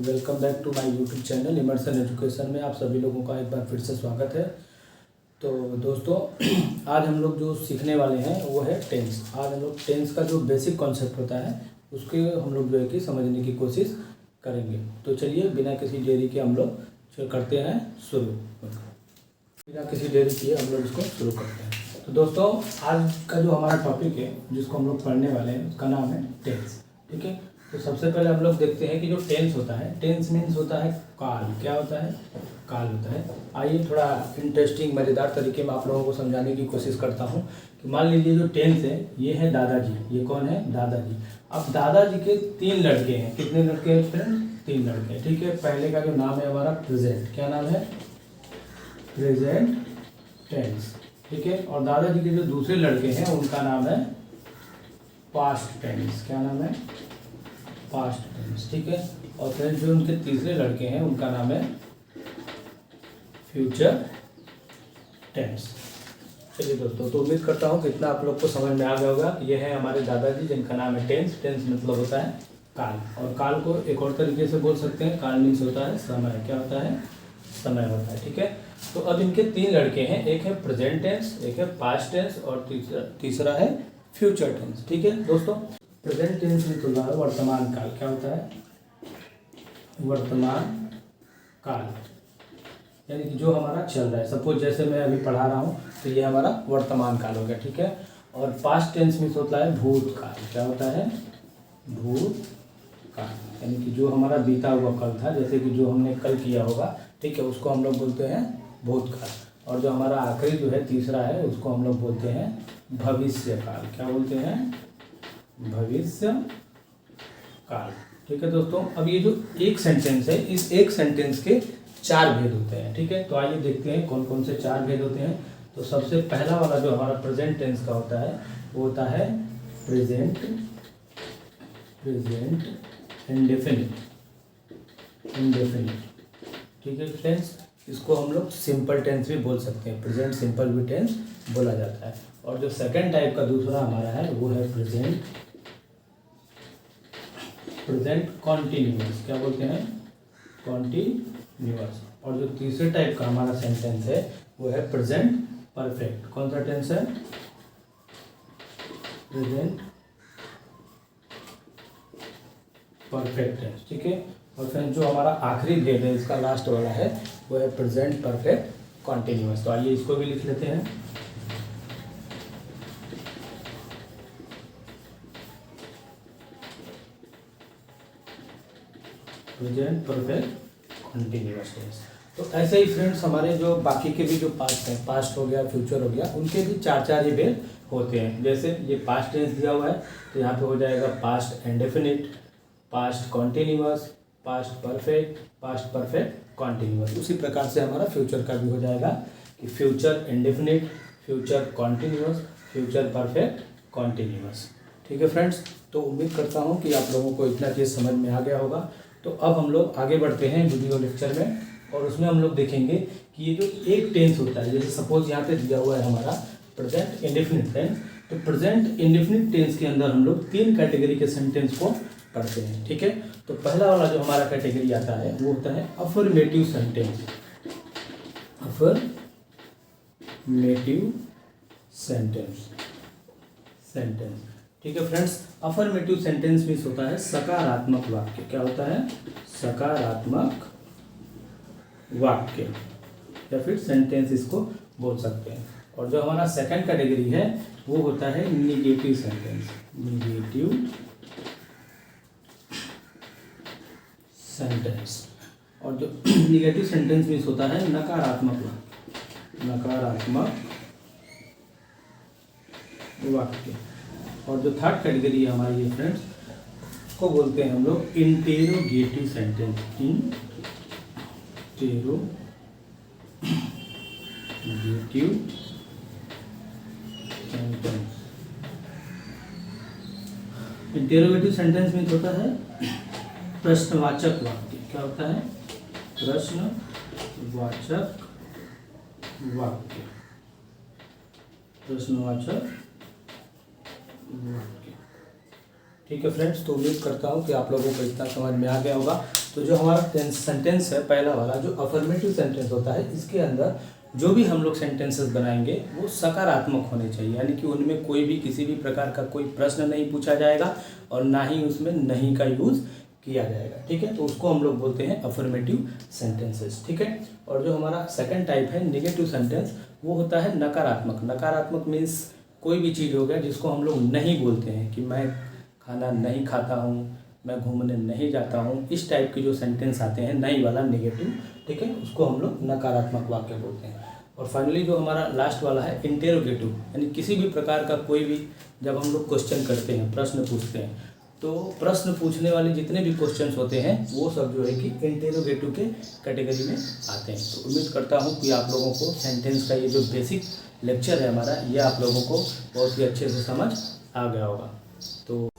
Welcome back to my YouTube channel Emerson Education में आप सभी लोगों का एक बार फिर से स्वागत है। तो दोस्तों आज हम लोग जो सीखने वाले हैं वो है टेंस। आज हम लोग टेंस का जो बेसिक कॉन्सेप्ट होता है उसके हम लोग जो है कि समझने की कोशिश करेंगे। तो चलिए बिना किसी देरी के हम लोग करते हैं शुरू। बिना किसी देरी किए हम लोग इसको शुरू करते हैं। तो दोस्तों आज का जो हमारा टॉपिक है जिसको हम लोग पढ़ने वाले हैं उसका नाम है टेंस। ठीक है, तो सबसे पहले हम लोग देखते हैं कि जो टेंस होता है, टेंस मीन्स होता है काल। क्या होता है? काल होता है। आइए थोड़ा इंटरेस्टिंग मज़ेदार तरीके में आप लोगों को समझाने की कोशिश करता हूँ कि मान लीजिए जो टेंस है ये है दादाजी। ये कौन है? दादाजी। अब दादाजी के 3 लड़के हैं। कितने लड़के हैं फ्रेंड? 3 लड़के हैं। ठीक है, पहले का जो नाम है हमारा प्रेजेंट। क्या नाम है? Present tense. ठीक है, और दादाजी के जो दूसरे लड़के हैं उनका नाम है पास्ट टेंस। क्या नाम है? Past tense. ठीक है, और फिर जो उनके तीसरे लड़के हैं उनका नाम है फ्यूचर टेंस। चलिए दोस्तों, तो उम्मीद करता हूँ कि इतना आप लोग को समझ में आ गया होगा। ये है हमारे दादाजी जिनका नाम है टेंस। टेंस मतलब होता है काल, और काल को एक और तरीके से बोल सकते हैं, काल मीन्स होता है समय। क्या होता है? समय होता है। ठीक है, तो अब इनके 3 लड़के हैं, एक है प्रेजेंट टेंस, एक है पास्ट टेंस और तीसरा है फ्यूचर टेंस। ठीक है दोस्तों, प्रेजेंट टेंस में तो है वर्तमान काल। क्या होता है? वर्तमान काल, यानी कि जो हमारा चल रहा है। सपोज जैसे मैं अभी पढ़ा रहा हूँ तो ये हमारा वर्तमान काल हो गया। ठीक है, और पास्ट टेंस में होता है भूतकाल। क्या होता है? भूतकाल, यानी कि जो हमारा बीता हुआ कल था, जैसे कि जो हमने कल किया होगा, ठीक है, उसको हम लोग बोलते हैं भूतकाल। और जो हमारा आखिरी जो है तीसरा है उसको हम लोग बोलते हैं भविष्य काल। क्या बोलते हैं? भविष्य काल। ठीक है दोस्तों, अब ये जो एक सेंटेंस है, इस एक सेंटेंस के 4 भेद होते हैं। ठीक है, तो आइए देखते हैं कौन कौन से 4 भेद होते हैं। तो सबसे पहला वाला जो हमारा प्रेजेंट टेंस का होता है वो होता है प्रेजेंट इंडेफिनिट। ठीक है फ्रेंड्स, इसको हम लोग सिंपल टेंस भी बोल सकते हैं। प्रेजेंट सिंपल भी टेंस बोला जाता है। और जो सेकंड टाइप का दूसरा हमारा है वो है प्रेजेंट कॉन्टिन्यूअस। क्या बोलते हैं? कॉन्टिन्यूअस। और जो तीसरे टाइप का हमारा सेंटेंस है वो है प्रेजेंट परफेक्ट। कौन सा टेंस है? Present perfect tense. ठीक है, और फिर जो हमारा आखिरी भेद है, इसका लास्ट वाला है, वो है प्रेजेंट परफेक्ट कॉन्टिन्यूअस। तो आइए इसको भी लिख लेते हैं। Present perfect continuous tense. तो ऐसे ही फ्रेंड्स हमारे जो बाकी के भी जो पास्ट हैं, पास्ट हो गया, फ्यूचर हो गया, उनके भी 4 ये भेद होते हैं। जैसे ये पास्ट टेंस दिया हुआ है तो यहाँ पे हो जाएगा past indefinite, past continuous, past perfect continuous. उसी प्रकार से हमारा फ्यूचर का भी हो जाएगा कि future indefinite, future continuous, future perfect continuous. ठीक है फ्रेंड्स, तो उम्मीद करता हूँ कि आप लोगों को इतना चीज़ समझ में आ गया होगा। तो अब हम लोग आगे बढ़ते हैं वीडियो लेक्चर में, और उसमें हम लोग देखेंगे कि ये जो एक टेंस होता है, जैसे सपोज यहाँ पे दिया हुआ है हमारा प्रेजेंट इंडेफिनिट टेंस, तो प्रेजेंट इंडेफिनिट टेंस के अंदर हम लोग 3 कैटेगरी के सेंटेंस को पढ़ते हैं। ठीक है, तो पहला वाला जो हमारा कैटेगरी आता है वो होता है अफर्मेटिव सेंटेंस। Affirmative sentence. ठीक है फ्रेंड्स, अफर्मेटिव सेंटेंस मीन्स होता है सकारात्मक वाक्य। क्या होता है? सकारात्मक वाक्य या फिर सेंटेंस इसको बोल सकते हैं। और जो हमारा सेकंड कैटेगरी है वो होता है निगेटिव सेंटेंस। और जो निगेटिव सेंटेंस मीन्स होता है नकारात्मक वाक्य। और जो थर्ड कैटेगरी है हमारी फ्रेंड्स, उसको बोलते हैं हम लोग interrogative sentence. Interrogative sentence means होता है प्रश्नवाचक वाक्य। क्या होता है? प्रश्नवाचक वाक्य। ठीक है फ्रेंड्स, तो उम्मीद करता हूँ कि आप लोगों को इतना समझ में आ गया होगा। तो जो हमारा सेंटेंस है पहला वाला जो अफर्मेटिव सेंटेंस होता है, इसके अंदर जो भी हम लोग सेंटेंसेस बनाएंगे वो सकारात्मक होने चाहिए, यानी कि उनमें कोई भी किसी भी प्रकार का कोई प्रश्न नहीं पूछा जाएगा और ना ही उसमें नहीं का यूज़ किया जाएगा। ठीक है, तो उसको हम लोग बोलते हैं अफर्मेटिव सेंटेंसेस। ठीक है, और जो हमारा सेकंड टाइप है नेगेटिव सेंटेंस, वो होता है नकारात्मक। नकारात्मक मीन्स कोई भी चीज़ हो गया जिसको हम लोग नहीं बोलते हैं, कि मैं खाना नहीं खाता हूँ, मैं घूमने नहीं जाता हूँ, इस टाइप के जो सेंटेंस आते हैं नहीं वाला नेगेटिव, ठीक है, उसको हम लोग नकारात्मक वाक्य बोलते हैं। और फाइनली जो हमारा लास्ट वाला है इंटेरोगेटिव, यानी किसी भी प्रकार का कोई भी जब हम लोग क्वेश्चन करते हैं, प्रश्न पूछते हैं, तो प्रश्न पूछने वाले जितने भी क्वेश्चंस होते हैं वो सब जो है कि इंटेरोगेटिव के कैटेगरी में आते हैं। तो उम्मीद करता हूँ कि आप लोगों को सेंटेंस का ये जो बेसिक लेक्चर है हमारा, ये आप लोगों को बहुत ही अच्छे से समझ आ गया होगा। तो